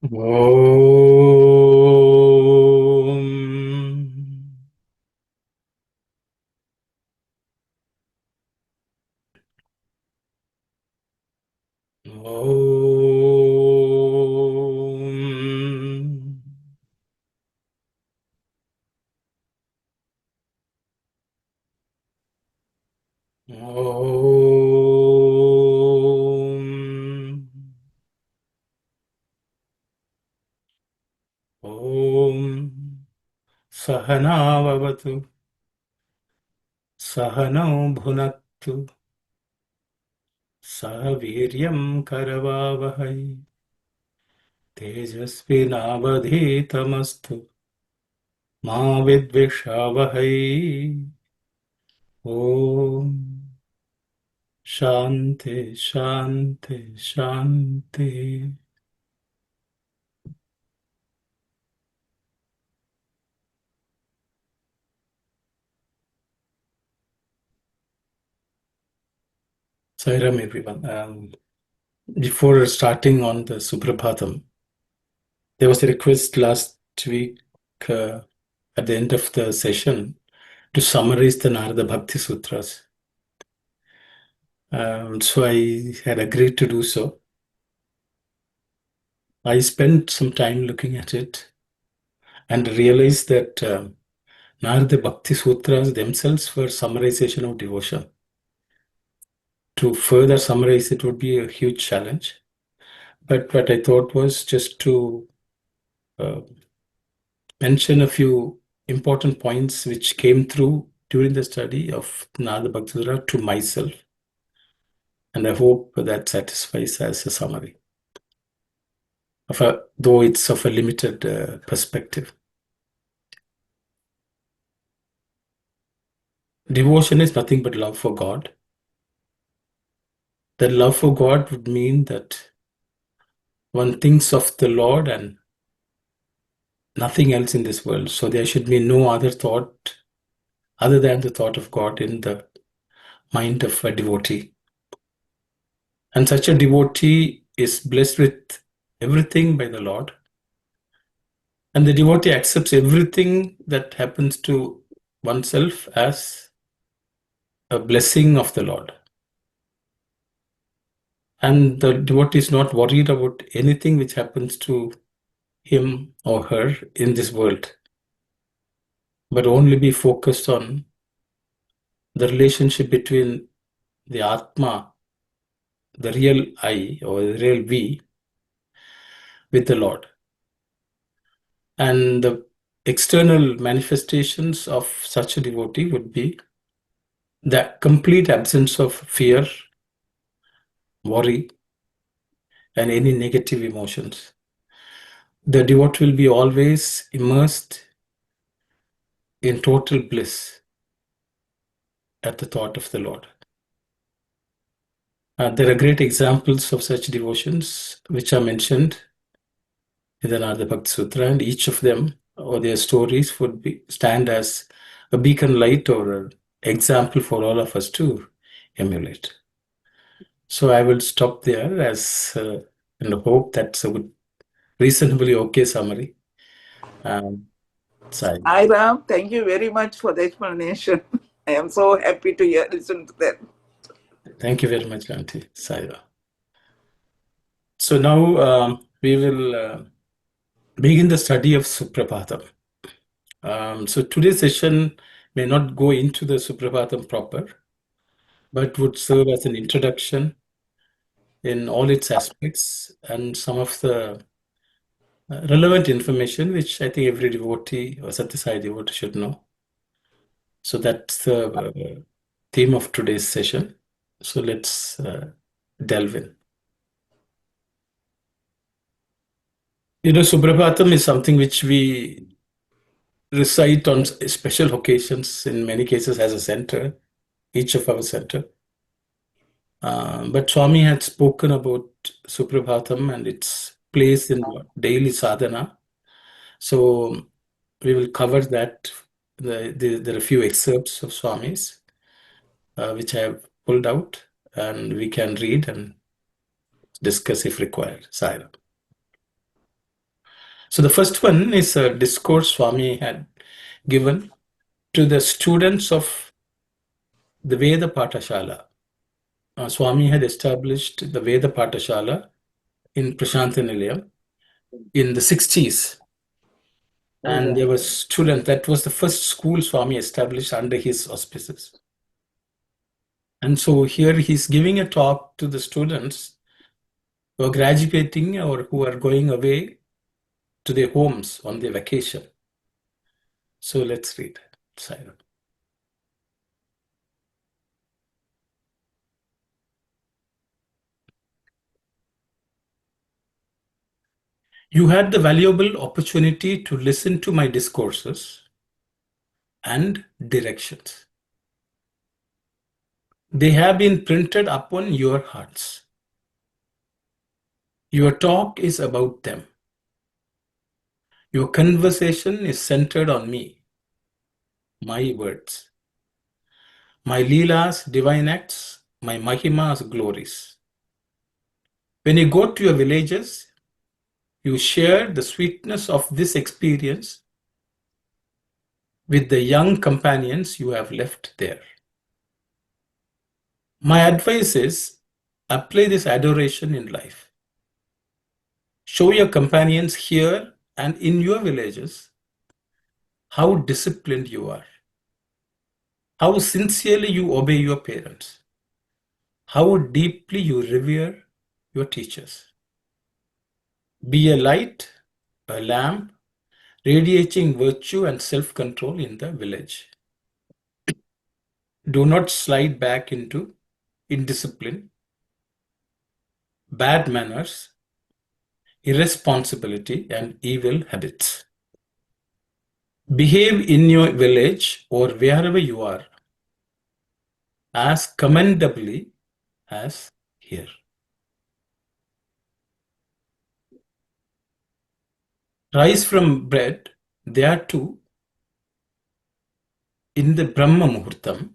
Om. Om. Om. Om. Sahana vavatu. Sahanau bhunaktu. Sahaviryam karavavahai. Tejasvinavadhitamastu. Ma vidvishavahai. Om. Shanti, Shanti, Shanti. Sairam, everyone. Before starting on the Suprabhatam, there was a request last week at the end of the session to summarize the Narada Bhakti Sutras. So I had agreed to do so. I spent some time looking at it and realized that Narada Bhakti Sutras themselves were summarization of devotion. To further summarize it would be a huge challenge. But what I thought was just to mention a few important points which came through during the study of Narada Bhakti Sutra to myself. And I hope that satisfies as a summary, though it's of a limited perspective. Devotion is nothing but love for God. That love for God would mean that one thinks of the Lord and nothing else in this world. So there should be no other thought other than the thought of God in the mind of a devotee. And such a devotee is blessed with everything by the Lord. And the devotee accepts everything that happens to oneself as a blessing of the Lord. And the devotee is not worried about anything which happens to him or her in this world, but only be focused on the relationship between the Atma, the real I or the real we, with the Lord. And the external manifestations of such a devotee would be the complete absence of fear, worry, and any negative emotions. The devotee will be always immersed in total bliss at the thought of the Lord. There are great examples of such devotions which are mentioned in the Narada Bhakti Sutra, and each of them or their stories would stand as a beacon light or an example for all of us to emulate. So I will stop there and hope that's a good, reasonably okay summary. Sai. Hi Ram, thank you very much for the explanation. I am so happy to listen to that. Thank you very much, Auntie Saira. So now we will begin the study of Suprabhatam. So today's session may not go into the Suprabhatam proper, but would serve as an introduction in all its aspects and some of the relevant information which I think every devotee or Sathya Sai devotee should know. So that's the theme of today's session. So let's delve in. Suprabhatam is something which we recite on special occasions, in many cases as a center, each of our center. But Swami had spoken about Suprabhatam and its place in daily sadhana. So we will cover that. There are a few excerpts of Swami's which I have pulled out, and we can read and discuss if required. Saira. So the first one is a discourse Swami had given to the students of the Veda Pathashala. Swami had established the Veda Pathashala in Prashantinilayam in the 60s. And there was students, that was the first school Swami established under his auspices. And so here he's giving a talk to the students who are graduating or who are going away to their homes on their vacation. So let's read. Saira. You had the valuable opportunity to listen to my discourses and directions. They have been printed upon your hearts. Your talk is about them. Your conversation is centered on me, my words, my Leelas, divine acts, my Mahimas, glories. When you go to your villages, you share the sweetness of this experience with the young companions you have left there. My advice is apply this adoration in life. Show your companions here and in your villages how disciplined you are, how sincerely you obey your parents, how deeply you revere your teachers. Be a light, a lamp, radiating virtue and self-control in the village. Do not slide back into indiscipline, bad manners, irresponsibility, and evil habits. Behave in your village or wherever you are as commendably as here. Rise from bread, there too, in the Brahma Muhurtam,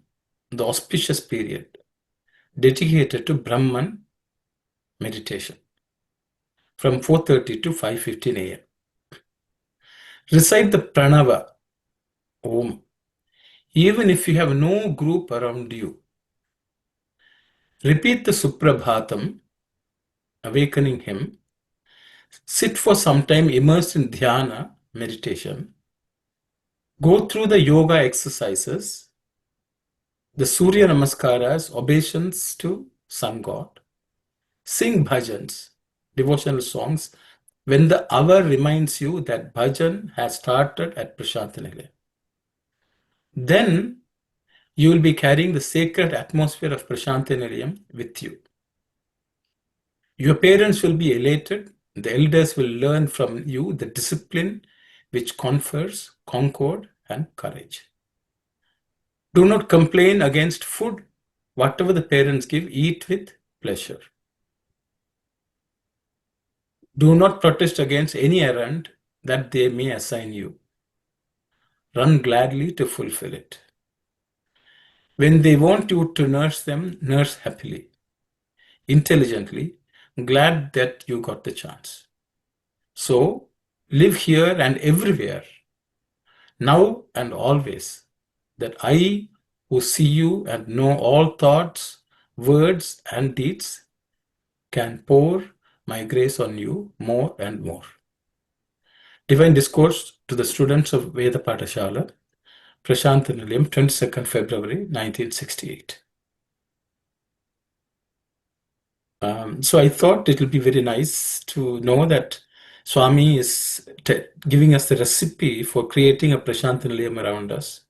the auspicious period dedicated to Brahman meditation from 4:30 to 5:15 a.m. Recite the Pranava, Om, even if you have no group around you. Repeat the Suprabhatam, awakening him. Sit for some time immersed in dhyana, meditation. Go through the yoga exercises, the Surya Namaskaras, obeisance to Sun God. Sing bhajans, devotional songs, when the hour reminds you that bhajan has started at Prashantinilayam. Then you will be carrying the sacred atmosphere of Prashantinilayam with you. Your parents will be elated. The elders will learn from you the discipline which confers concord and courage. Do not complain against food. Whatever the parents give, eat with pleasure. Do not protest against any errand that they may assign you. Run gladly to fulfill it. When they want you to nurse them, nurse happily, intelligently, glad that you got the chance. So, live here and everywhere, now and always, that I, who see you and know all thoughts, words, and deeds, can pour my grace on you more and more. Divine Discourse to the students of Veda Pathashala, Prashantinilayam, 22nd February 1968. So I thought it would be very nice to know that Swami is giving us the recipe for creating a Prashantinilayam around us,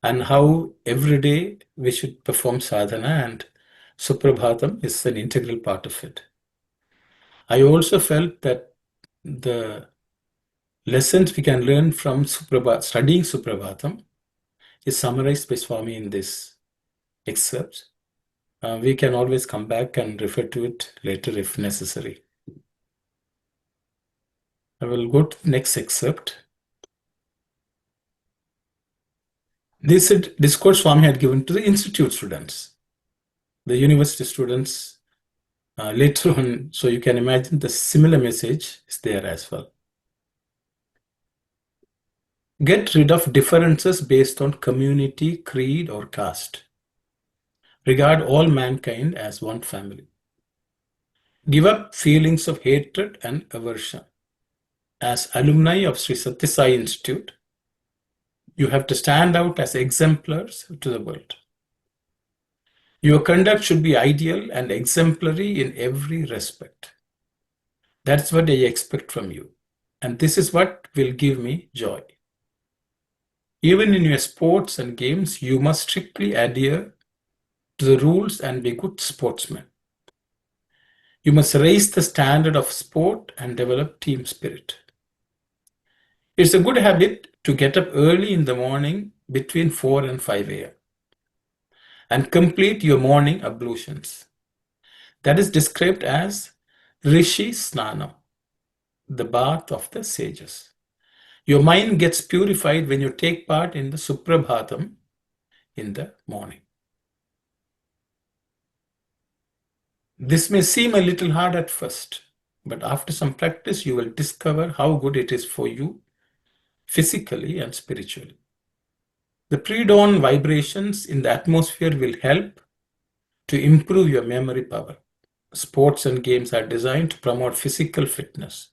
and how every day we should perform sadhana, and Suprabhatam is an integral part of it. I also felt that the lessons we can learn from studying Suprabhatam is summarized by Swami in this excerpt. We can always come back and refer to it later if necessary. I will go to the next excerpt. This discourse Swami had given to the institute students, the university students later on. So you can imagine the similar message is there as well. Get rid of differences based on community, creed, or caste. Regard all mankind as one family. Give up feelings of hatred and aversion. As alumni of Sri Sathya Sai Institute, you have to stand out as exemplars to the world. Your conduct should be ideal and exemplary in every respect. That's what I expect from you. And this is what will give me joy. Even in your sports and games, you must strictly adhere to the rules and be good sportsmen. You must raise the standard of sport and develop team spirit. It's a good habit to get up early in the morning between 4 and 5 a.m. and complete your morning ablutions. That is described as Rishi Snanam, the bath of the sages. Your mind gets purified when you take part in the Suprabhatam in the morning. This may seem a little hard at first, but after some practice, you will discover how good it is for you physically and spiritually. The pre-dawn vibrations in the atmosphere will help to improve your memory power. Sports and games are designed to promote physical fitness.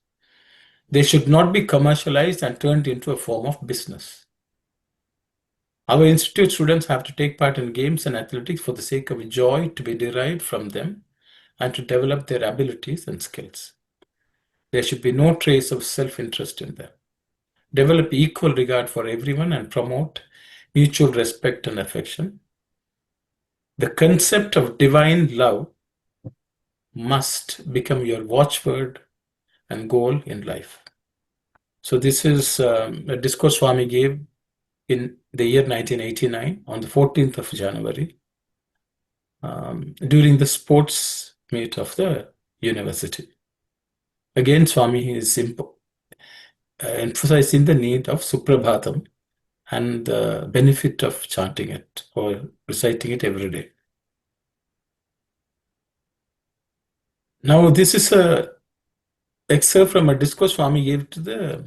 They should not be commercialized and turned into a form of business. Our institute students have to take part in games and athletics for the sake of joy to be derived from them and to develop their abilities and skills. There should be no trace of self-interest in them. Develop equal regard for everyone and promote mutual respect and affection. The concept of divine love must become your watchword and goal in life. So this is a discourse Swami gave in the year 1989 on the 14th of January during the sports meet of the university. Again, Swami is emphasizing the need of Suprabhatam and the benefit of chanting it or reciting it every day. Now, this is a excerpt from a discourse Swami gave to the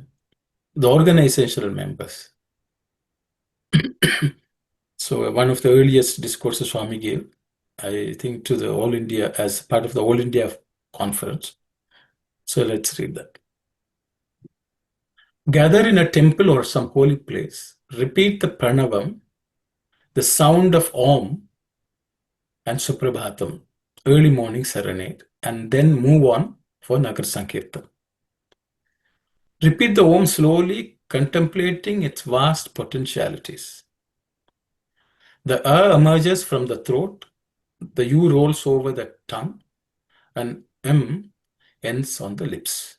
organizational members. So one of the earliest discourses Swami gave, I think, to the All India, as part of the All India conference. So let's read that. Gather in a temple or some holy place. Repeat the pranavam, the sound of Om and Suprabhatam, early morning serenade, and then move on for Nagar Sankirtan. Repeat the Om slowly, contemplating its vast potentialities. The A emerges from the throat, the U rolls over the tongue, and M ends on the lips.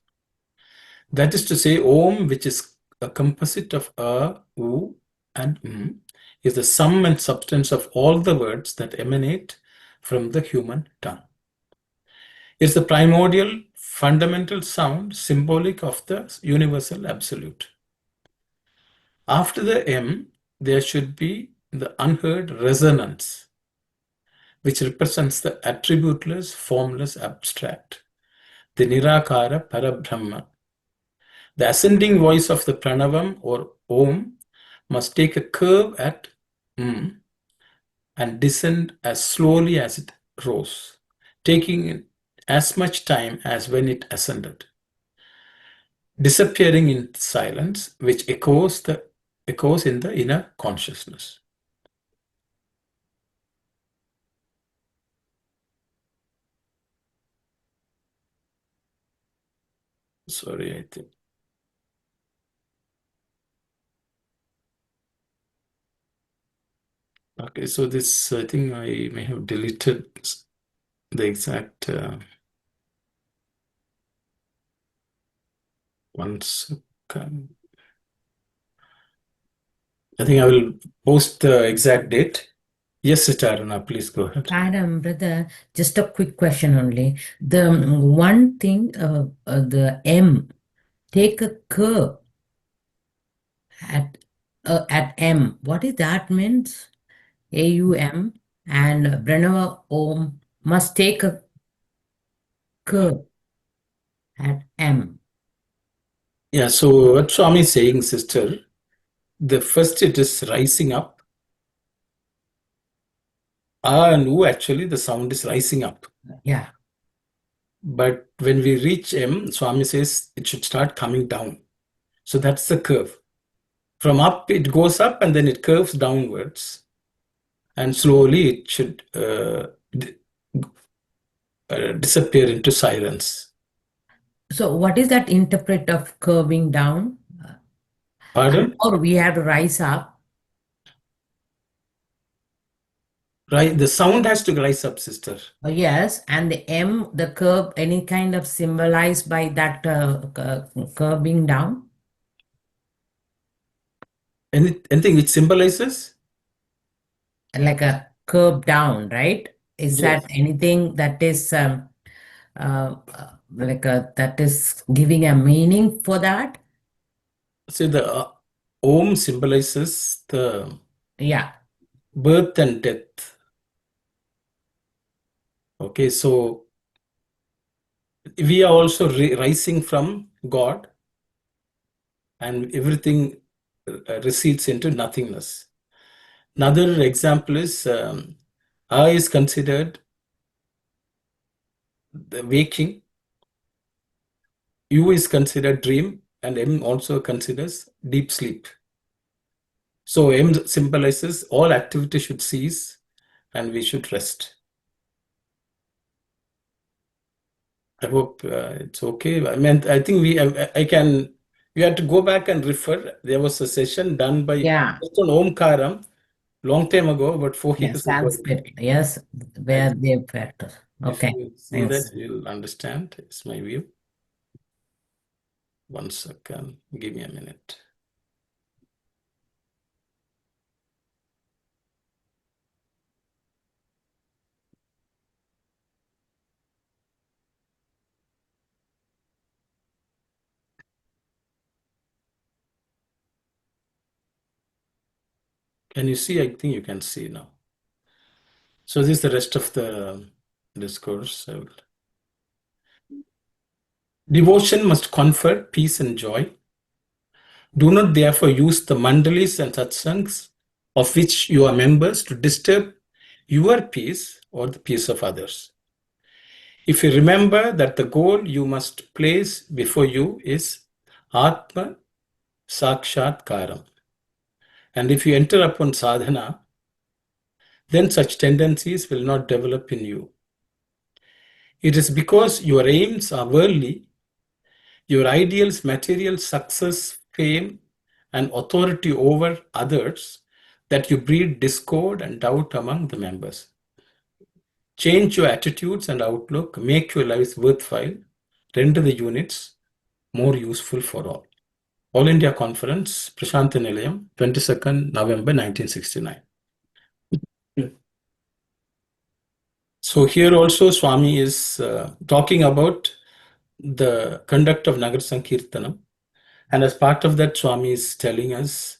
That is to say, Om, which is a composite of A, U, and M, is the sum and substance of all the words that emanate from the human tongue. It's the primordial, fundamental sound, symbolic of the universal absolute. After the M, there should be the unheard resonance, which represents the attributeless, formless abstract, the Nirakara Parabrahma. The ascending voice of the Pranavam or Om must take a curve at and descend as slowly as it rose, taking as much time as when it ascended, disappearing in silence, which echoes in the inner consciousness. Sorry, I think. Okay, so this, I think I may have deleted the exact one second. I think I will post the exact date. Yes, Sitarana, please go ahead. Madam, brother, just a quick question only. The one thing, the M, take a curve at M. What does that means? AUM and Pranava Om must take a curve at M. Yeah, so what Swami is saying, sister, the first it is rising up. And U actually the sound is rising up. Yeah. But when we reach M, Swami says it should start coming down. So that's the curve. From up, it goes up and then it curves downwards. And slowly it should disappear into silence. So what is that interpret of curving down? Pardon? Or we have to rise up? Right, the sound has to rise up, sister. Yes, and the M, the curve, any kind of symbolized by that curving down? Anything which symbolizes? Like a curve down, right? Is Yes. that anything that is that is giving a meaning for that? See, the Om symbolizes the Yeah. birth and death. Okay, so we are also rising from God, and everything recedes into nothingness. Another example is I is considered the waking, U is considered dream, and M also considers deep sleep. So M symbolizes all activity should cease and we should rest. I hope it's okay. I mean, I think we have to go back and refer. There was a session done by just on Omkaram long time ago, about 4 years ago. Sanskrit, yes, where they practice. Okay. If you see that, you'll understand. It's my view. 1 second. Give me a minute. Can you see? I think you can see now. So this is the rest of the discourse. Devotion must confer peace and joy. Do not therefore use the mandalis and satsangs of which you are members to disturb your peace or the peace of others. If you remember that the goal you must place before you is Atma Sakshatkaram, and if you enter upon sadhana, then such tendencies will not develop in you. It is because your aims are worldly, your ideals, material success, fame, and authority over others, that you breed discord and doubt among the members. Change your attitudes and outlook, make your lives worthwhile, render the units more useful for all. All India Conference, Prashanta Nilayam, 22nd November 1969. So here also Swami is talking about the conduct of Nagar Sankirtanam. And as part of that, Swami is telling us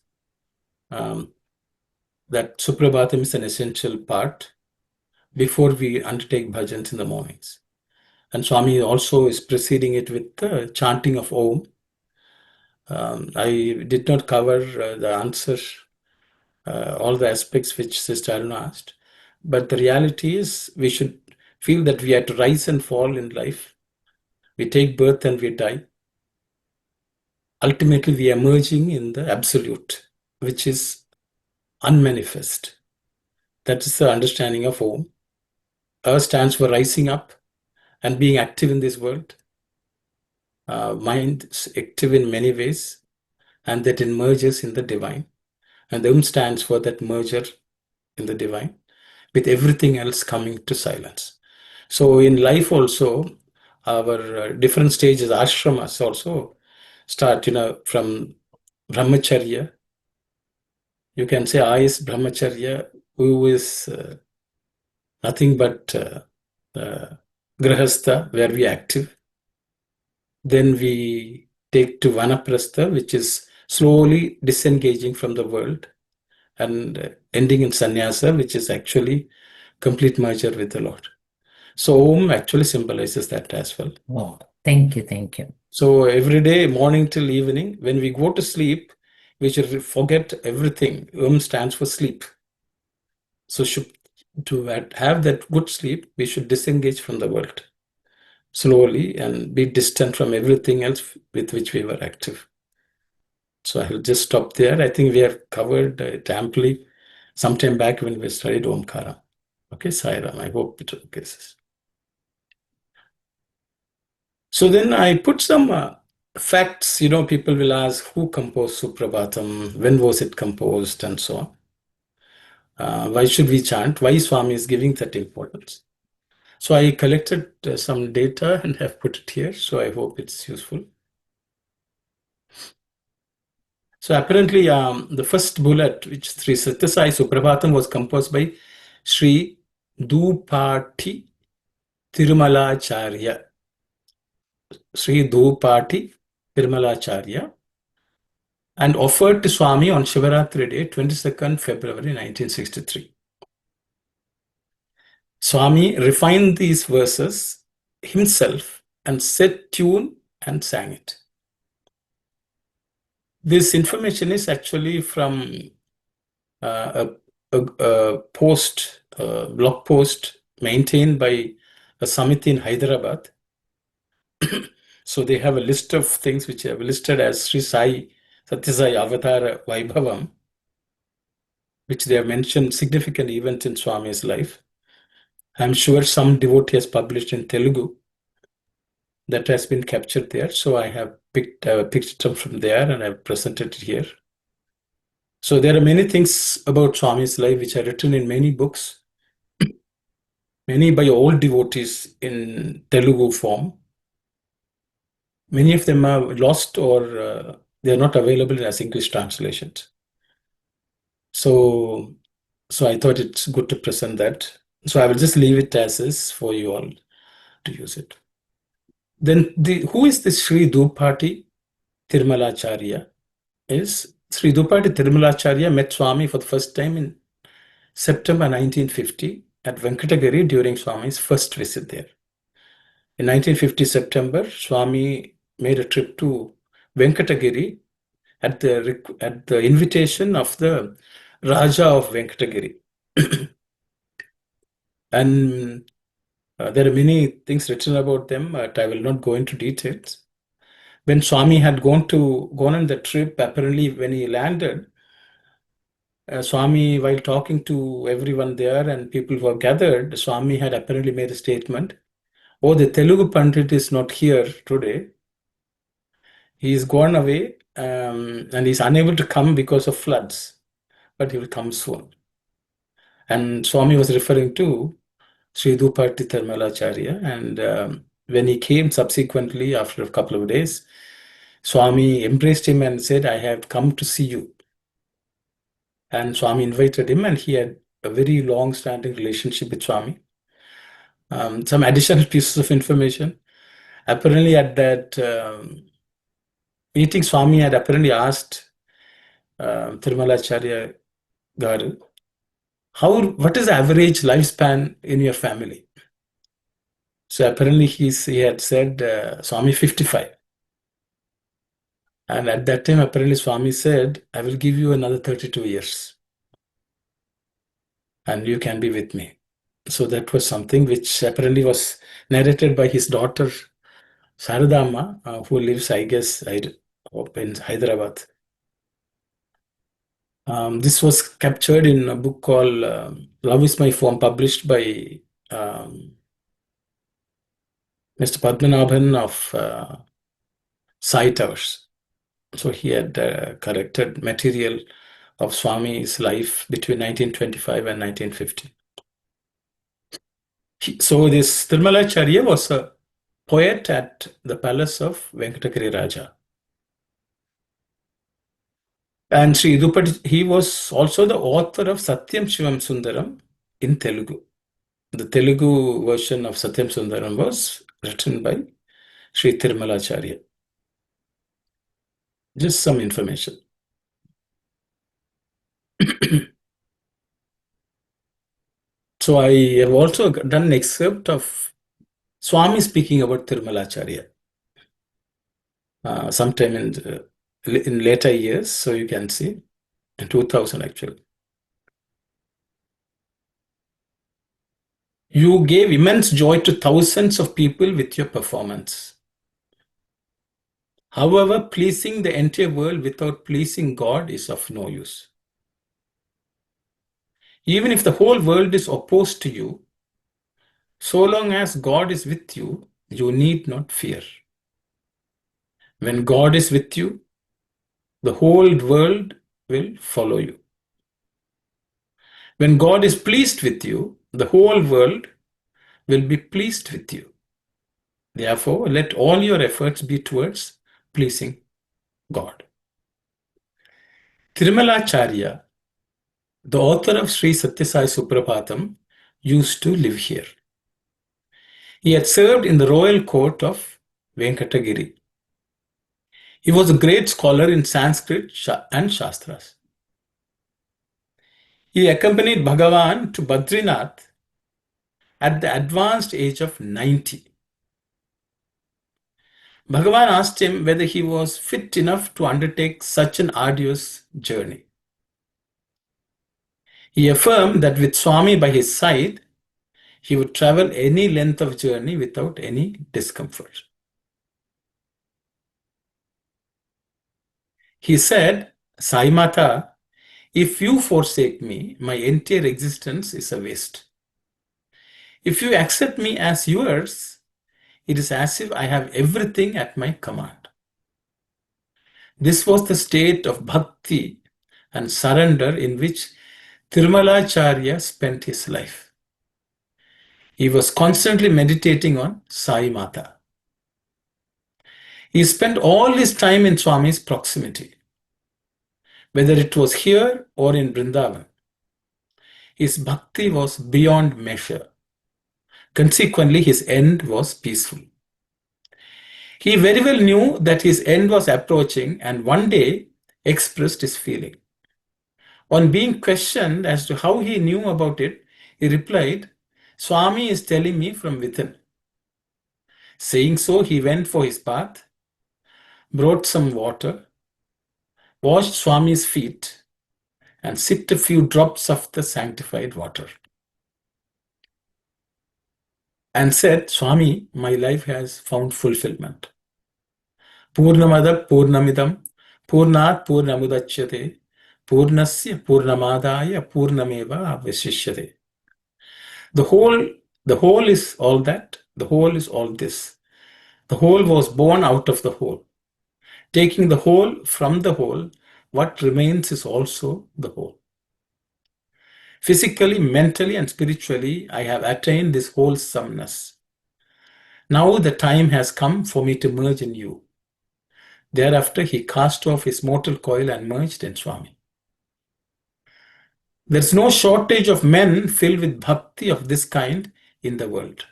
that Suprabhatam is an essential part before we undertake bhajans in the mornings. And Swami also is preceding it with the chanting of Om. I did not cover the answer, all the aspects which Sister Aruna asked. But the reality is we should feel that we have to rise and fall in life. We take birth and we die. Ultimately, we are emerging in the absolute, which is unmanifest. That is the understanding of Om. Stands for rising up and being active in this world. Mind is active in many ways, and that emerges in the divine. And the stands for that merger in the divine, with everything else coming to silence. So in life also, our different stages, ashramas also start, from brahmacharya. You can say I is brahmacharya, who is nothing but grahastha, where we are active. Then we take to vanaprastha, which is slowly disengaging from the world, and ending in sannyasa, which is actually complete merger with the Lord. So Om actually symbolizes that as well. Oh, thank you. So every day, morning till evening, when we go to sleep, we should forget everything. Stands for sleep. So to have that good sleep, we should disengage from the world slowly and be distant from everything else with which we were active. So I will just stop there. I think we have covered it amply sometime back when we studied Omkara. Okay, Sairam, I hope it okay. So then I put some facts. People will ask who composed Suprabhatam, when was it composed, and so on. Why should we chant? Why Swami is giving that importance? So I collected some data and have put it here. So I hope it's useful. So apparently, the first bullet, which Sri Sathya Sai Suprabhatam, was composed by Sri Dupati Tirumalacharya. Sri Dupati Tirumalacharya, and offered to Swami on Shivaratri Day, 22nd February 1963. Swami refined these verses himself and set tune and sang it. This information is actually from a blog post maintained by a Samiti in Hyderabad. So they have a list of things which are listed as Sri Sai Sathya Sai Avatar Vaibhavam, which they have mentioned significant events in Swami's life. I'm sure some devotee has published in Telugu that has been captured there. So I have picked it up from there and I've presented it here. So there are many things about Swami's life which are written in many books, many by old devotees in Telugu form. Many of them are lost or they are not available as English translations. So I thought it's good to present that. So I will just leave it as is for you all to use it. Then who is this Sri Dupati Tirumalacharya? Is Sri Dupati Tirumalacharya met Swami for the first time in September 1950 at Venkatagiri during Swami's first visit there. In 1950 September, Swami made a trip to Venkatagiri at the invitation of the Raja of Venkatagiri. And there are many things written about them, but I will not go into details. When Swami had gone on the trip, apparently when he landed, Swami, while talking to everyone there and people who are gathered, Swami had apparently made a statement, "Oh, the Telugu Pandit is not here today. He is gone away and he's unable to come because of floods, but he will come soon." And Swami was referring to Sri Dupati Tirumalacharya. And when he came subsequently after a couple of days, Swami embraced him and said, "I have come to see you." And Swami invited him, and he had a very long-standing relationship with Swami. Some additional pieces of information. Apparently at that meeting, Swami had apparently asked Tirumalacharya Garu, what is the average lifespan in your family? So apparently he had said, Swami, 55. And at that time, apparently Swami said, "I will give you another 32 years. And you can be with me." So that was something which apparently was narrated by his daughter, Saradama, who lives, I guess, in Hyderabad. This was captured in a book called Love is My Form, published by Mr. Padmanabhan of Sai Towers. So he had collected material of Swami's life between 1925 and 1950. So this Tirumalacharya was a poet at the palace of Venkatagiri Raja. And Sri Dupati, he was also the author of Satyam Shivam Sundaram in Telugu. The Telugu version of Satyam Sundaram was written by Sri Tirumalacharya. Just some information. So I have also done an excerpt of Swami speaking about Tirumalacharya sometime in in later years. So you can see in 2000 actually. You gave immense joy to thousands of people with your performance. However, pleasing the entire world without pleasing God is of no use. Even if the whole world is opposed to you, so long as God is with you, you need not fear. When God is with you, the whole world will follow you. When God is pleased with you, the whole world will be pleased with you. Therefore, let all your efforts be towards pleasing God. Tirumalacharya, the author of Sri Sathya Sai Suprabhatam, used to live here. He had served in the royal court of Venkatagiri. He was a great scholar in Sanskrit and Shastras. He accompanied Bhagavan to Badrinath at the advanced age of 90. Bhagavan asked him whether he was fit enough to undertake such an arduous journey. He affirmed that with Swami by his side, he would travel any length of journey without any discomfort. He said, Sai Mata, if you forsake me, my entire existence is a waste. If you accept me as yours, it is as if I have everything at my command. This was the state of bhakti and surrender in which Tirumalacharya spent his life. He was constantly meditating on Sai Mata. He spent all his time in Swami's proximity, whether it was here or in Vrindavan. His bhakti was beyond measure. Consequently, his end was peaceful. He very well knew that his end was approaching and one day expressed his feeling. On being questioned as to how he knew about it, he replied, Swami is telling me from within. Saying so, he went for his bath, brought some water, washed Swami's feet, and sipped a few drops of the sanctified water. And said, Swami, my life has found fulfillment. Purnamada Purnamidam Purnat Purnamudachyate Purnasya Purnamadaya Purnameva Vishishyate. The whole is all that, the whole is all this. The whole was born out of the whole. Taking the whole from the whole, what remains is also the whole. Physically, mentally, and spiritually, I have attained this wholesomeness. Now the time has come for me to merge in you. Thereafter, he cast off his mortal coil and merged in Swami. There's no shortage of men filled with bhakti of this kind in the world.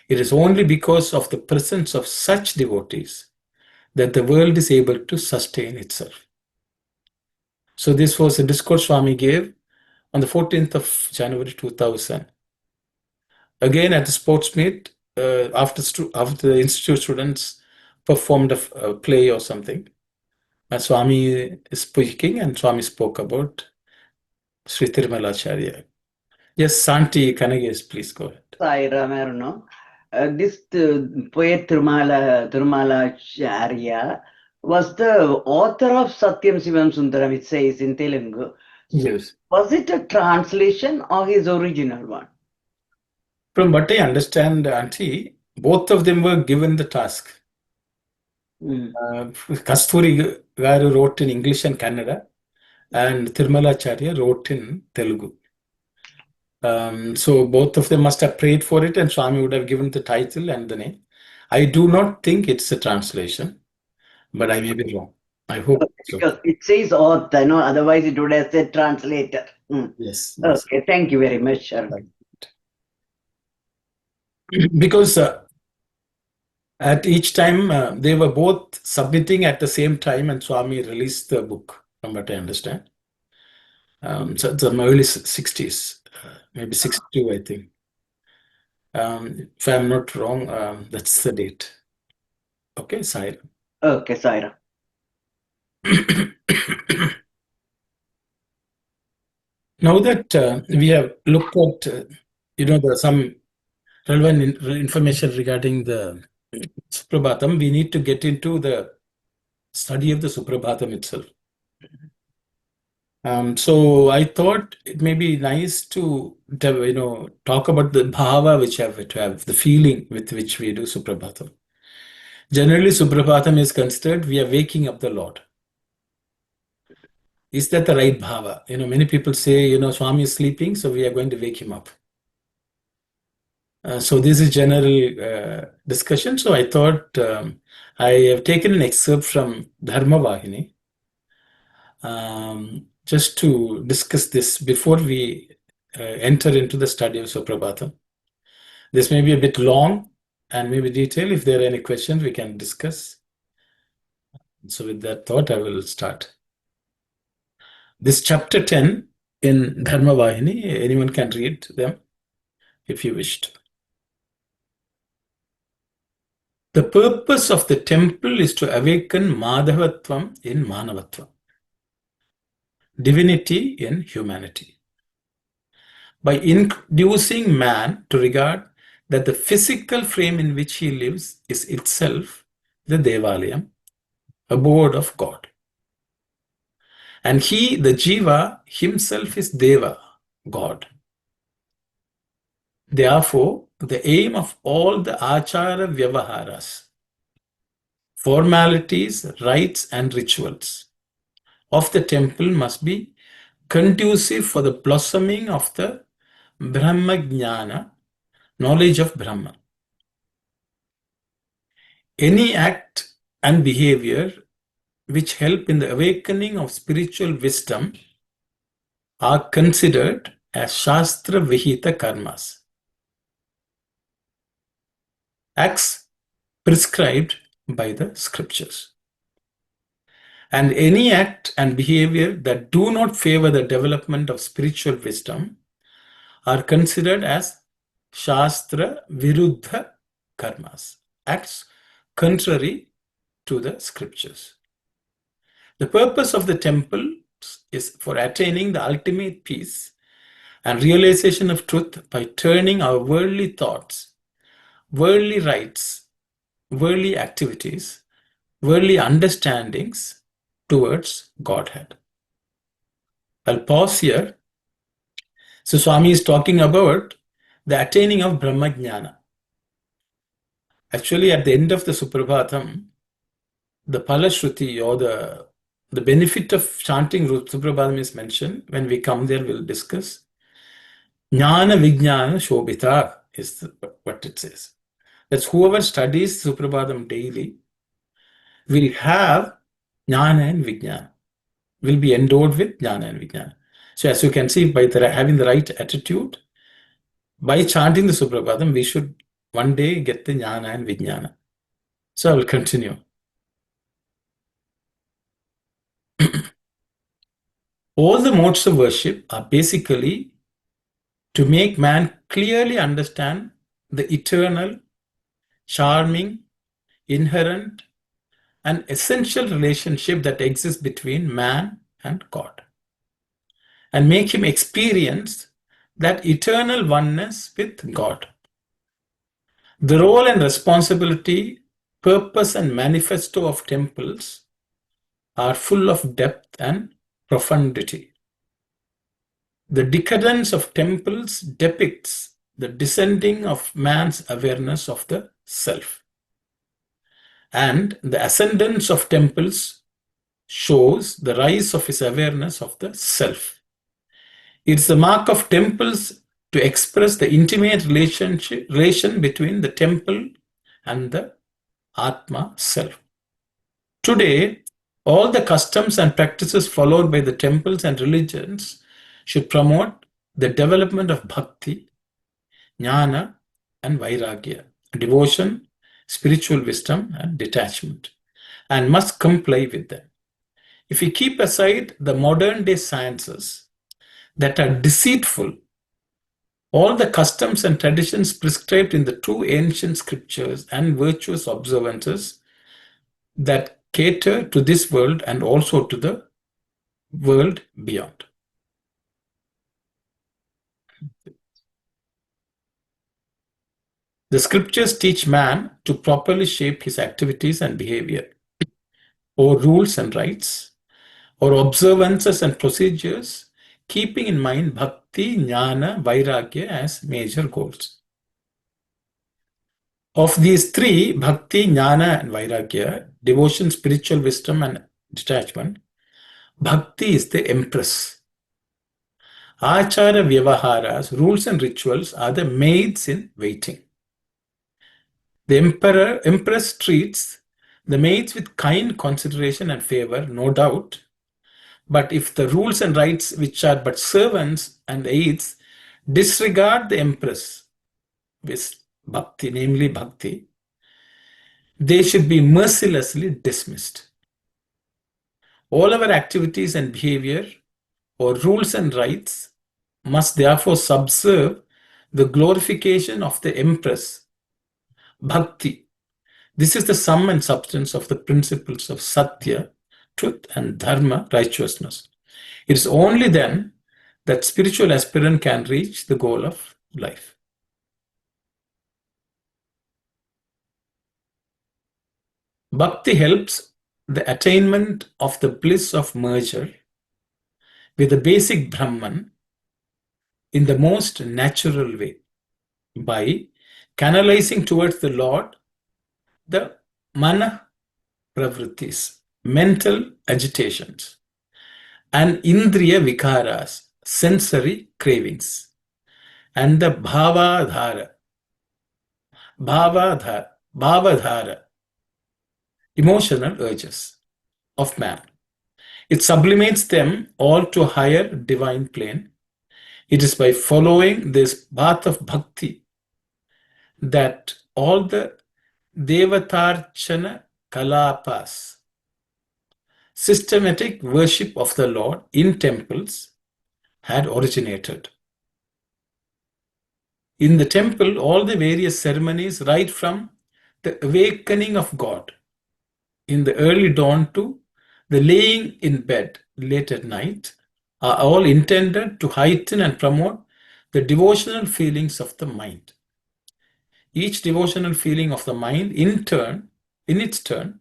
It is only because of the presence of such devotees that the world is able to sustain itself. So this was a discourse Swami gave on the 14th of January 2000. Again at the sports meet, after the institute students performed a play or something, Swami is speaking and Swami spoke about Sri Tirumalacharya. Yes, Santi Kanages, please go ahead. Sairamarno. This poet Tirumalacharya was the author of Satyam Sivam Sundaram, it says in Telugu. Yes. Was it a translation or his original one? From what I understand, Auntie, both of them were given the task. Kasturi Garu wrote in English and Kannada, and Tirumalacharya wrote in Telugu. So both of them must have prayed for it, and Swami would have given the title and the name. I do not think it's a translation, but I may be wrong. I hope so. Because it says author, no, otherwise it would have said translator. Yes. Okay, thank you very much, sir. Because at each time they were both submitting at the same time, and Swami released the book, from what I understand. So it's the early 60s, maybe 62, I think. If I'm not wrong, that's the date. Okay, Saira. Okay, Saira. Now that we have looked at, some relevant information regarding the Suprabhatam, we need to get into the study of the Suprabhatam itself. So I thought it may be nice to talk about the bhava which have to have the feeling with which we do Suprabhatam. Generally, Suprabhatam is considered we are waking up the Lord. Is that the right bhava? Many people say, Swami is sleeping, so we are going to wake him up. So this is general discussion. So I thought I have taken an excerpt from Dharma Vahini just to discuss this before we enter into the study of Suprabhatam. This may be a bit long and maybe detailed. If there are any questions, we can discuss. So with that thought, I will start. This chapter 10 in Dharma Vahini, anyone can read them if you wished. The purpose of the temple is to awaken Madhavatvam in Manavatvam, divinity in humanity, by inducing man to regard that the physical frame in which he lives is itself the Devalayam, abode of God. And he, the Jiva, himself is Deva, God. Therefore, the aim of all the Achara Vyavaharas, formalities, rites, and rituals of the temple must be conducive for the blossoming of the Brahma Jnana, knowledge of Brahma. Any act and behavior which help in the awakening of spiritual wisdom are considered as Shastra Vihita karmas, acts prescribed by the scriptures. And any act and behavior that do not favor the development of spiritual wisdom are considered as Shastra Viruddha karmas, acts contrary to the scriptures. The purpose of the temple is for attaining the ultimate peace and realization of truth by turning our worldly thoughts, worldly rites, worldly activities, worldly understandings towards Godhead. I'll pause here. So Swami is talking about the attaining of Brahma Jnana. Actually, at the end of the Suprabhatam, the Palashruti or the benefit of chanting Suprabhatam is mentioned. When we come there, we'll discuss. Jnana Vijnana Shobhita is what it says. That's whoever studies Suprabhatam daily will have Jnana and Vijnana, will be endowed with Jnana and Vijnana. So as you can see, by having the right attitude, by chanting the Suprabhatam, we should one day get the Jnana and Vijnana. So I will continue. All the modes of worship are basically to make man clearly understand the eternal, charming, inherent, and essential relationship that exists between man and God, and make him experience that eternal oneness with God. The role and responsibility, purpose, and manifesto of temples are full of depth and profundity. The decadence of temples depicts the descending of man's awareness of the self, and the ascendance of temples shows the rise of his awareness of the self. It's the mark of temples to express the intimate relation between the temple and the Atma self. Today, all the customs and practices followed by the temples and religions should promote the development of bhakti, jnana, and vairagya, devotion, spiritual wisdom, and detachment, and must comply with them. If we keep aside the modern day sciences that are deceitful, all the customs and traditions prescribed in the two ancient scriptures and virtuous observances that cater to this world and also to the world beyond. The scriptures teach man to properly shape his activities and behavior, or rules and rites, or observances and procedures, keeping in mind bhakti, jnana, vairagya as major goals. Of these three, bhakti, jnana, and vairagya, devotion, spiritual wisdom, and detachment, bhakti is the empress. Achara vyavaharas, rules and rituals, are the maids in waiting. The empress treats the maids with kind consideration and favor, no doubt. But if the rules and rites, which are but servants and aids, disregard the empress with bhakti, namely bhakti, they should be mercilessly dismissed. All our activities and behavior, or rules and rites, must therefore subserve the glorification of the empress, bhakti. This is the sum and substance of the principles of Satya, truth, and Dharma, righteousness. It is only then that spiritual aspirant can reach the goal of life. Bhakti helps the attainment of the bliss of merger with the basic Brahman in the most natural way by canalizing towards the Lord the mana pravrittis, mental agitations, and indriya vikaras, sensory cravings, and the bhavadhara, emotional urges of man. It sublimates them all to a higher divine plane. It is by following this path of bhakti that all the devatarchana kalapas, systematic worship of the Lord in temples, had originated. In the temple, all the various ceremonies, right from the awakening of God in the early dawn to the laying in bed late at night, are all intended to heighten and promote the devotional feelings of the mind. Each devotional feeling of the mind, in its turn,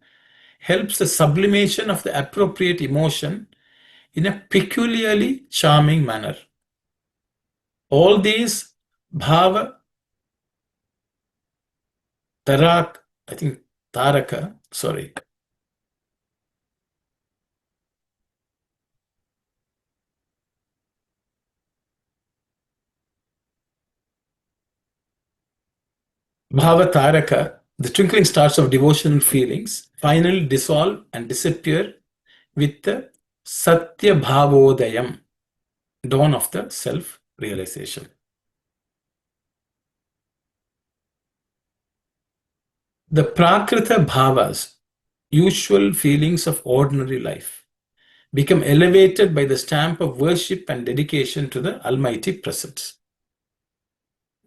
helps the sublimation of the appropriate emotion in a peculiarly charming manner. All these bhava taraka, Bhavataraka, the twinkling stars of devotional feelings, finally dissolve and disappear with the Satya Bhavodayam, dawn of the self-realization. The Prakrita Bhavas, usual feelings of ordinary life, become elevated by the stamp of worship and dedication to the Almighty Presence.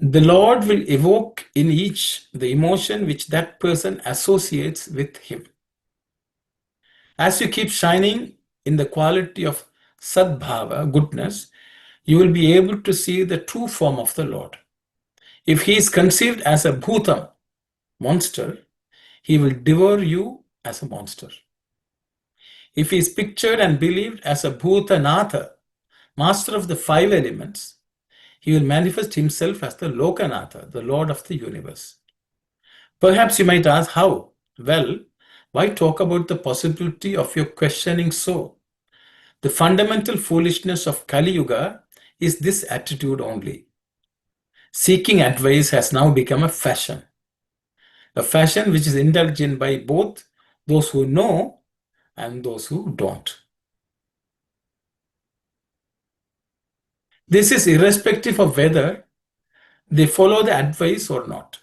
The Lord will evoke in each the emotion which that person associates with Him. As you keep shining in the quality of Sadbhava, goodness, you will be able to see the true form of the Lord. If He is conceived as a Bhutam, monster, He will devour you as a monster. If He is pictured and believed as a Bhutanatha, master of the five elements, He will manifest Himself as the Lokanatha, the Lord of the universe. Perhaps you might ask, how? Well, why talk about the possibility of your questioning so? The fundamental foolishness of Kali Yuga is this attitude only. Seeking advice has now become a fashion which is indulged in by both those who know and those who don't. This is irrespective of whether they follow the advice or not.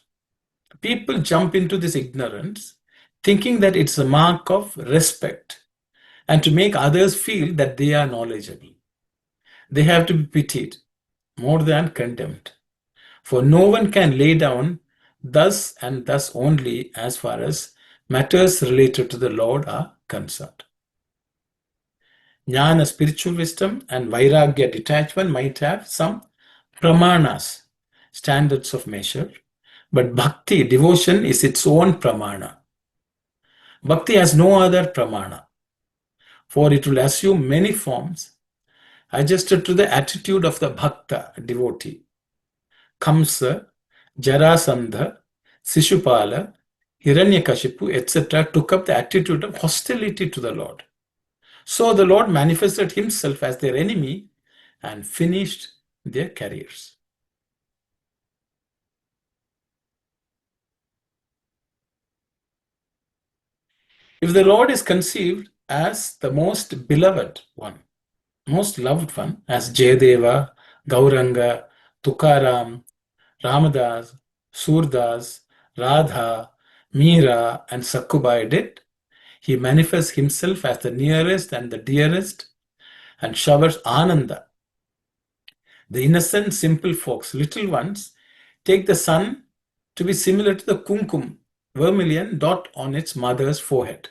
People jump into this ignorance thinking that it's a mark of respect and to make others feel that they are knowledgeable. They have to be pitied more than condemned. For no one can lay down thus and thus only as far as matters related to the Lord are concerned. Jnana, spiritual wisdom, and Vairagya, detachment, might have some pramanas, standards of measure, but bhakti, devotion, is its own pramana. Bhakti has no other pramana, for it will assume many forms adjusted to the attitude of the bhakta, devotee. Kamsa, Jarasandha, Sishupala, Hiranyakashipu, etc. took up the attitude of hostility to the Lord. So the Lord manifested himself as their enemy and finished their careers. If the Lord is conceived as the most beloved one, most loved one, as Jayadeva, Gauranga, Tukaram, Ramadas, Surdas, Radha, Meera, and Sakkubai did, he manifests himself as the nearest and the dearest and showers Ananda. The innocent, simple folks, little ones, take the sun to be similar to the kumkum, vermilion dot on its mother's forehead.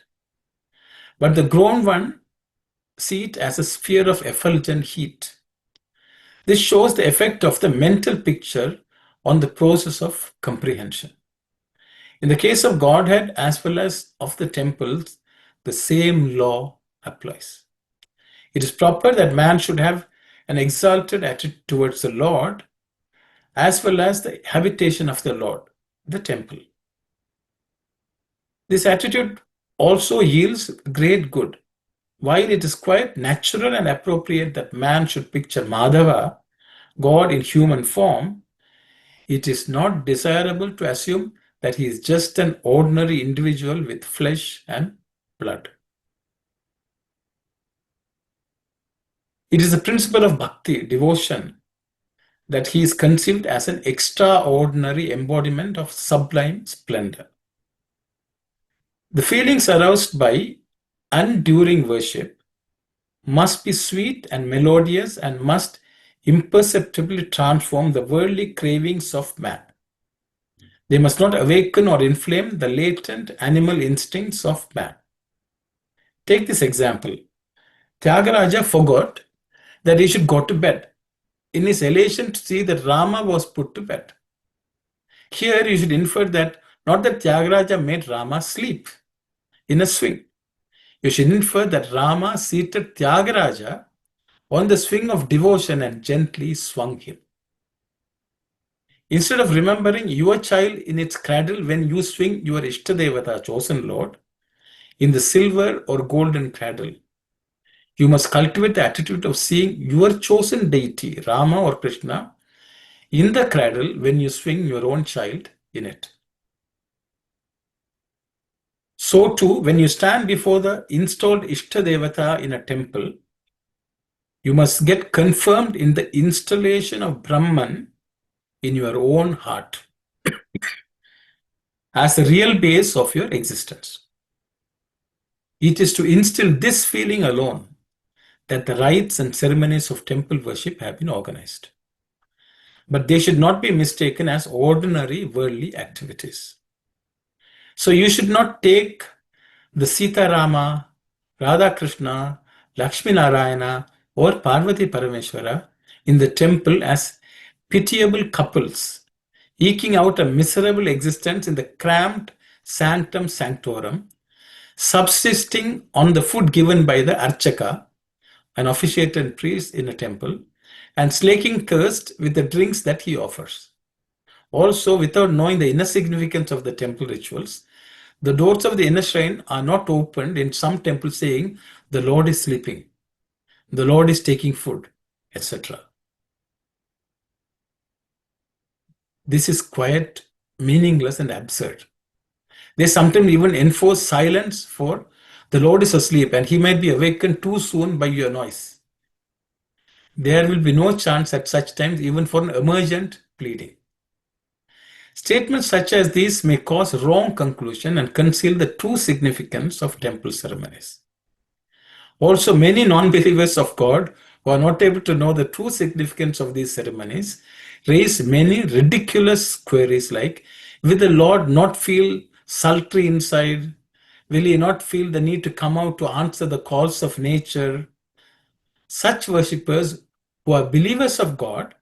But the grown one see it as a sphere of effulgent heat. This shows the effect of the mental picture on the process of comprehension. In the case of Godhead as well as of the temples, the same law applies. It is proper that man should have an exalted attitude towards the Lord as well as the habitation of the Lord, the temple. This attitude also yields great good. While it is quite natural and appropriate that man should picture Madhava, God in human form, it is not desirable to assume that he is just an ordinary individual with flesh and blood. It is the principle of bhakti, devotion, that he is conceived as an extraordinary embodiment of sublime splendor. The feelings aroused by and during worship must be sweet and melodious and must imperceptibly transform the worldly cravings of man. They must not awaken or inflame the latent animal instincts of man. Take this example. Tyagaraja forgot that he should go to bed in his elation to see that Rama was put to bed. Here you should infer that not that Tyagaraja made Rama sleep in a swing. You should infer that Rama seated Tyagaraja on the swing of devotion and gently swung him. Instead of remembering your child in its cradle when you swing your Ishtadevata, chosen Lord, in the silver or golden cradle, you must cultivate the attitude of seeing your chosen deity, Rama or Krishna, in the cradle when you swing your own child in it. So too, when you stand before the installed Ishtadevata in a temple, you must get confirmed in the installation of Brahman in your own heart as the real base of your existence. It is to instill this feeling alone that the rites and ceremonies of temple worship have been organized. But they should not be mistaken as ordinary worldly activities. So you should not take the Sita Rama, Radha Krishna, Lakshmi Narayana, or Parvati Parameshwara in the temple as pitiable couples, eking out a miserable existence in the cramped sanctum sanctorum, subsisting on the food given by the archaka, an officiating priest in a temple, and slaking thirst with the drinks that he offers. Also, without knowing the inner significance of the temple rituals, the doors of the inner shrine are not opened in some temples saying, the Lord is sleeping, the Lord is taking food, etc. This is quite meaningless and absurd. They sometimes even enforce silence for the Lord is asleep and he might be awakened too soon by your noise. There will be no chance at such times even for an emergent pleading. Statements such as these may cause wrong conclusion and conceal the true significance of temple ceremonies. Also, many non-believers of God who are not able to know the true significance of these ceremonies raise many ridiculous queries like, will the Lord not feel sultry inside Will he not feel the need to come out to answer the calls of nature? Such worshippers who are believers of God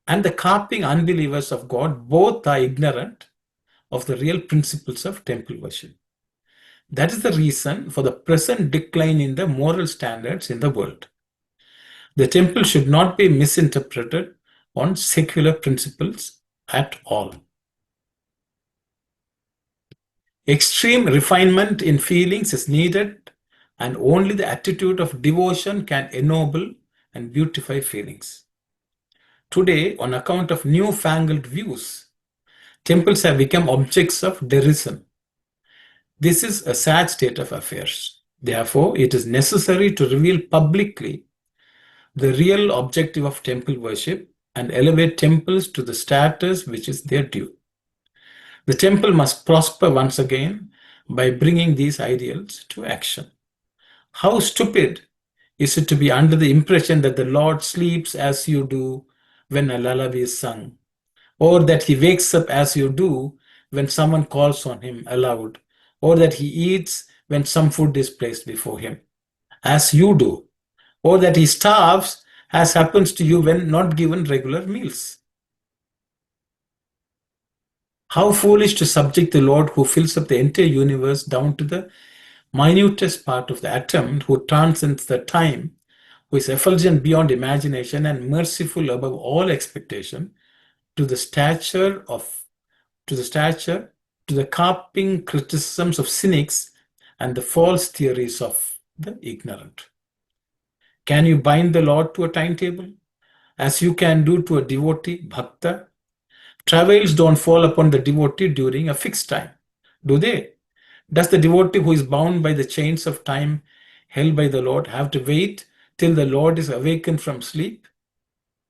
and the carping unbelievers of God both are ignorant of the real principles of temple worship. That is the reason for the present decline in the moral standards in the world. The temple should not be misinterpreted on secular principles at all. Extreme refinement in feelings is needed, and only the attitude of devotion can ennoble and beautify feelings. Today, on account of newfangled views, temples have become objects of derision. This is a sad state of affairs. Therefore, it is necessary to reveal publicly the real objective of temple worship and elevate temples to the status which is their due. The temple must prosper once again by bringing these ideals to action. How stupid is it to be under the impression that the Lord sleeps as you do when a lullaby is sung, or that he wakes up as you do when someone calls on him aloud, or that he eats when some food is placed before him, as you do, or that he starves as happens to you when not given regular meals. How foolish to subject the Lord who fills up the entire universe down to the minutest part of the atom, who transcends the time, who is effulgent beyond imagination and merciful above all expectation, to the carping criticisms of cynics and the false theories of the ignorant. Can you bind the Lord to a timetable, as you can do to a devotee, bhakta? Travails don't fall upon the devotee during a fixed time, do they? Does the devotee who is bound by the chains of time held by the Lord have to wait till the Lord is awakened from sleep?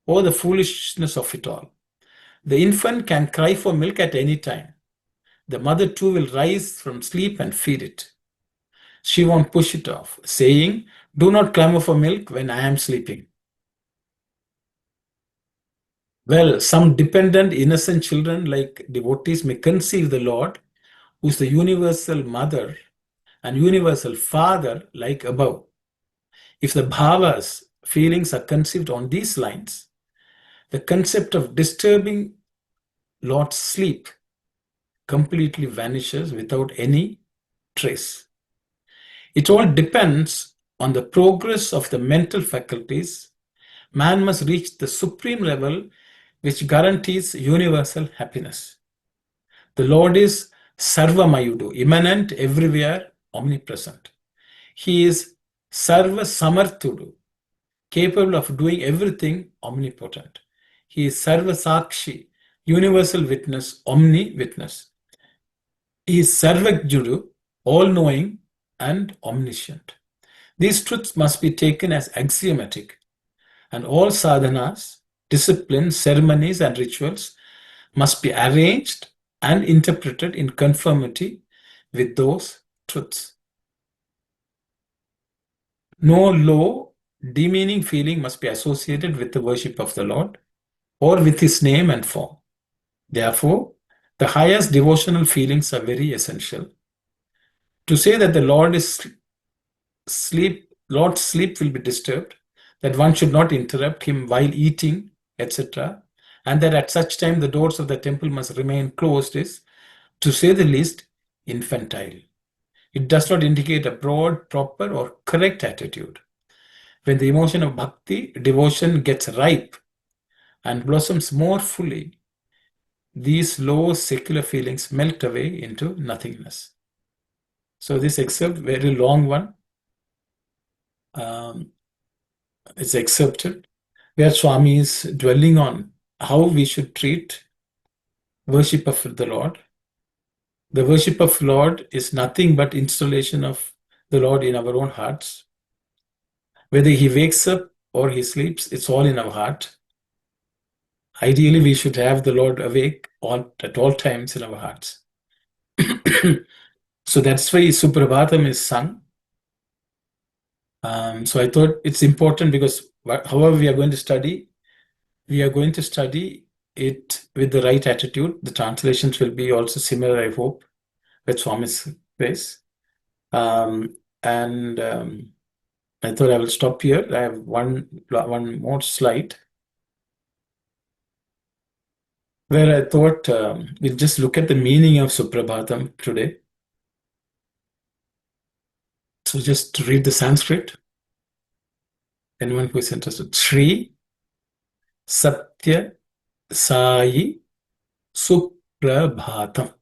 Oh, the foolishness of it all. The infant can cry for milk at any time. The mother too will rise from sleep and feed it. She won't push it off, saying, "Do not clamor for milk when I am sleeping." Well, some dependent, innocent children like devotees may conceive the Lord, who is the universal mother and universal father, like above. If the bhavas, feelings, are conceived on these lines, the concept of disturbing Lord's sleep completely vanishes without any trace. It all depends on the progress of the mental faculties. Man must reach the supreme level which guarantees universal happiness. The Lord is Sarvamayudu, immanent, everywhere, omnipresent. He is Sarva Samarthudu, capable of doing everything, omnipotent. He is Sarva Sakshi, universal witness, omni-witness. He is Sarvajnudu, all-knowing and omniscient. These truths must be taken as axiomatic, and all sadhanas, disciplines, ceremonies, and rituals must be arranged and interpreted in conformity with those truths. No low, demeaning feeling must be associated with the worship of the Lord or with his name and form. Therefore, the highest devotional feelings are very essential. To say that the Lord's sleep will be disturbed, that one should not interrupt him while eating, etc., and that at such time the doors of the temple must remain closed is, to say the least, infantile. It does not indicate a broad, proper, or correct attitude. When the emotion of bhakti, devotion, gets ripe and blossoms more fully, these low secular feelings melt away into nothingness. So this excerpt, very long one, is accepted, where Swami is dwelling on how we should treat worship of the Lord. The worship of Lord is nothing but installation of the Lord in our own hearts. Whether he wakes up or he sleeps, it's all in our heart. Ideally, we should have the Lord awake at all times in our hearts. So that's why Suprabhatam is sung. So I thought it's important because however we are going to study it with the right attitude. The translations will be also similar, I hope, with Swami's grace. And I thought I will stop here. I have one more slide where I thought we'll just look at the meaning of Suprabhatam today. So just read the Sanskrit. Anyone who is interested. Sri Sathya Sai Suprabhatam.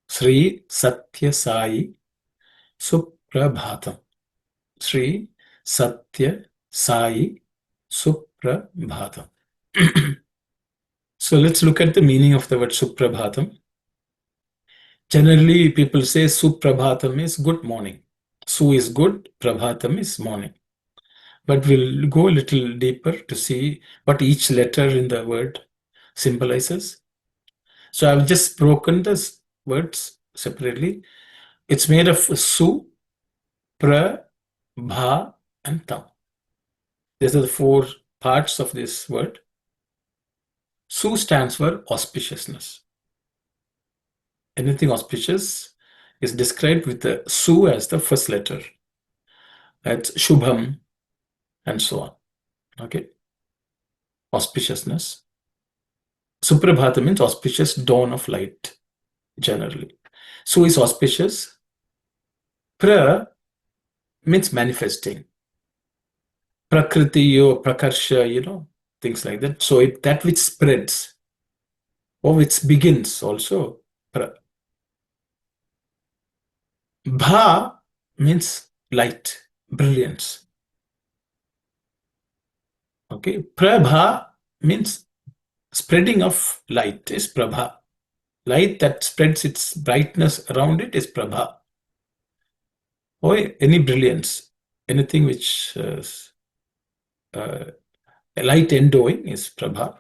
Sri Sathya Sai Suprabhatam. Sri Sathya Sai Suprabhatam. So let's look at the meaning of the word Suprabhatam. Generally, people say Suprabhatam is good morning. Su is good, Prabhatam is morning. But we'll go a little deeper to see what each letter in the word symbolizes. So I've just broken the words separately. It's made of Su, Pra, Bha, and Tam. These are the four parts of this word. Su stands for auspiciousness. Anything auspicious is described with the Su as the first letter. That's Shubham and so on. Okay. Auspiciousness. Suprabhata means auspicious dawn of light, generally. Su is auspicious. Pra means manifesting. Prakriti or prakarsha, things like that. So that which spreads or which begins also. Pra. Bha means light, brilliance. Okay. Prabha means spreading of light is prabha. Light that spreads its brightness around it is prabha. Or any brilliance, anything which light endowing is prabha.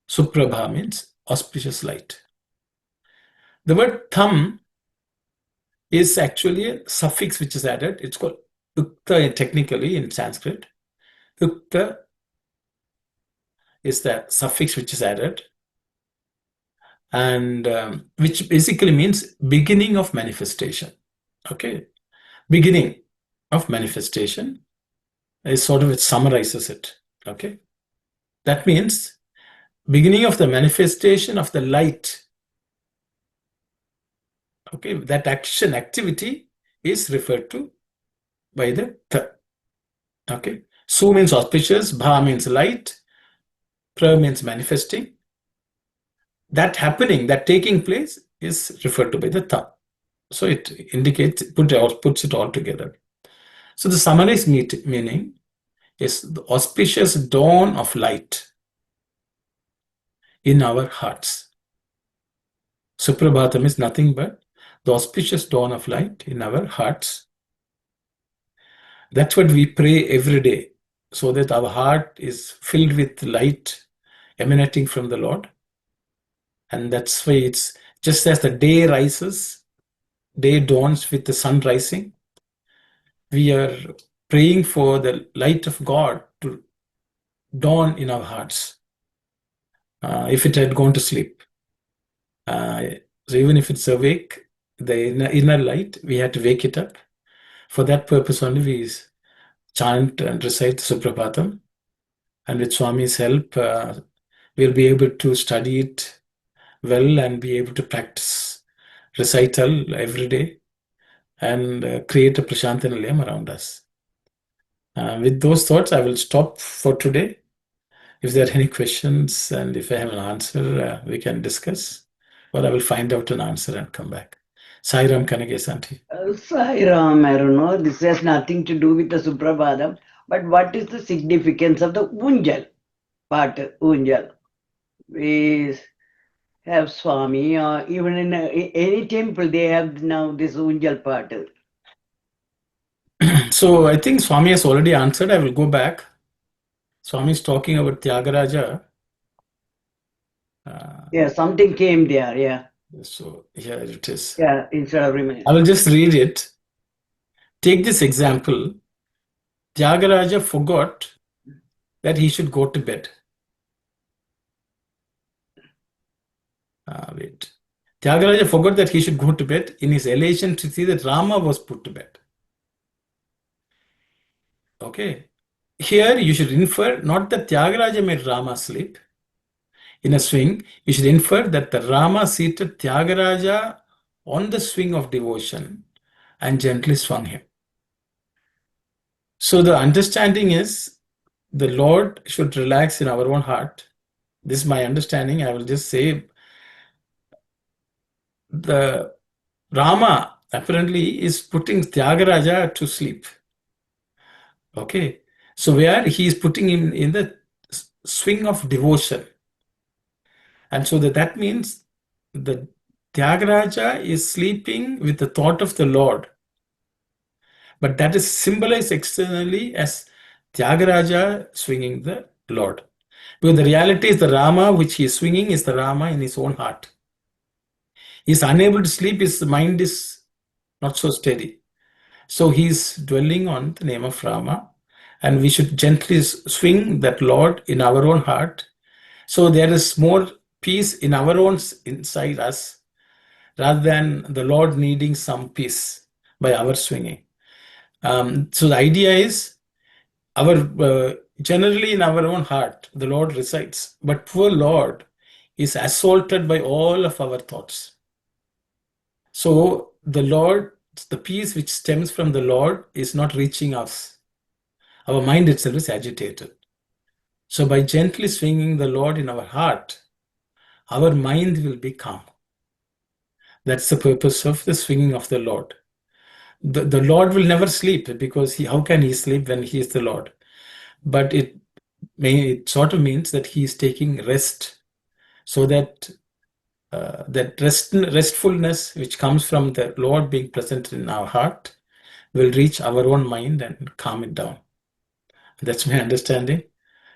Suprabha means auspicious light. The word tham is actually a suffix which is added. It's called ukta technically in Sanskrit. Ukta is the suffix which is added, and which basically means beginning of manifestation. Okay, beginning of manifestation is sort of, it summarizes it. Okay, that means beginning of the manifestation of the light. Okay, that activity is referred to by the th. Okay, Su means auspicious, Bha means light, Pra means manifesting. That happening, that taking place is referred to by the th. So it indicates, puts it all together. So the summarized meaning is the auspicious dawn of light in our hearts. Suprabhatam is nothing but the auspicious dawn of light in our hearts. That's what we pray every day, so that our heart is filled with light emanating from the Lord. And that's why it's just as the day rises, day dawns with the sun rising, we are praying for the light of God to dawn in our hearts. If it had gone to sleep. So even if it's awake, the inner light, we had to wake it up. For that purpose only we chant and recite Suprabhatam. And with Swami's help, we'll be able to study it well and be able to practice recital every day and create a Prashanta Nilayam around us. With those thoughts, I will stop for today. If there are any questions and if I have an answer, we can discuss. Or I will find out an answer and come back. Sai Ram Kanagesanti. Sai Ram, I don't know. This has nothing to do with the Suprabhatam. But what is the significance of the Unjal part? Unjal. We have Swami, or even in any temple, they have now this Unjal part. So I think Swami has already answered. I will go back. Swami is talking about Tyagaraja. Yeah, something came there, yeah. So here it is. Yeah, instead of remaining. I will just read it. Take this example. Tyagaraja forgot that he should go to bed. Wait. Tyagaraja forgot that he should go to bed in his elation to see that Rama was put to bed. Okay. Here you should infer not that Tyagaraja made Rama sleep in a swing. You should infer that the Rama seated Tyagaraja on the swing of devotion and gently swung him. So the understanding is the Lord should relax in our own heart. This is my understanding. I will just say the Rama apparently is putting Tyagaraja to sleep. Okay. So where he is putting him in the swing of devotion. And so that means the Tyagaraja is sleeping with the thought of the Lord. But that is symbolized externally as Tyagaraja swinging the Lord. Because the reality is the Rama which he is swinging is the Rama in his own heart. He is unable to sleep, his mind is not so steady. So he is dwelling on the name of Rama, and we should gently swing that Lord in our own heart. So there is more peace in our own inside us rather than the Lord needing some peace by our swinging. So the idea is generally in our own heart, the Lord resides, but poor Lord is assaulted by all of our thoughts. So the Lord, the peace which stems from the Lord is not reaching us. Our mind itself is agitated. So by gently swinging the Lord in our heart, our mind will be calm. That's the purpose of the swinging of the Lord. The Lord will never sleep because how can he sleep when he is the Lord? But it sort of means that he is taking rest, so that that restfulness which comes from the Lord being present in our heart will reach our own mind and calm it down. That's my understanding.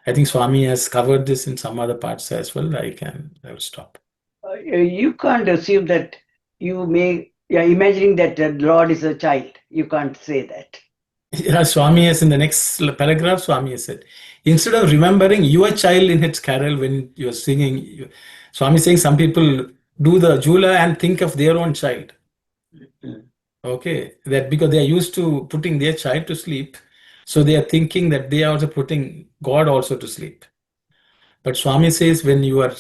I think Swami has covered this in some other parts as well. I will stop. You can't assume that imagining that the Lord is a child. You can't say that. Yeah, Swami has in the next paragraph, Swami has said, instead of remembering your child in its carol when you're singing, Swami is saying some people do the jula and think of their own child. Okay, that because they are used to putting their child to sleep, so they are thinking that they are also putting God also to sleep. But Swami says when you are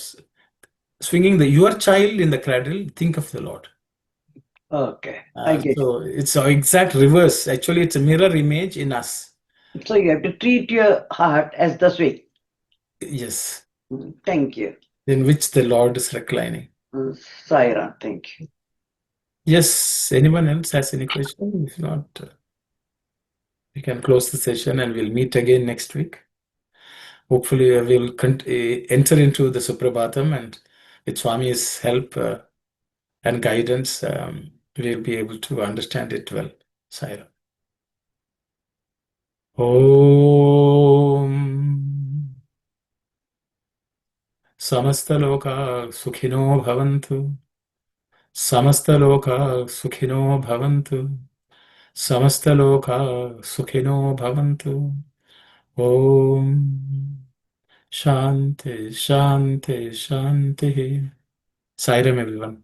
swinging your child in the cradle, think of the Lord. Okay, I get So it's an exact reverse. Actually, it's a mirror image in us. it. So you have to treat your heart as the swing. Yes. Thank you. In which the Lord is reclining. Saira, thank you. Yes, anyone else has any question? If not, we can close the session and we'll meet again next week. Hopefully, we'll enter into the Suprabhatam, and with Swami's help and guidance, we'll be able to understand it well. Saira. Om Samastaloka Sukhino Bhavantu. Samastaloka Sukhino Bhavantu. Samastaloka Sukhino Bhavantu. Om Shanti, Shanti, Shanti. Sairam, everyone.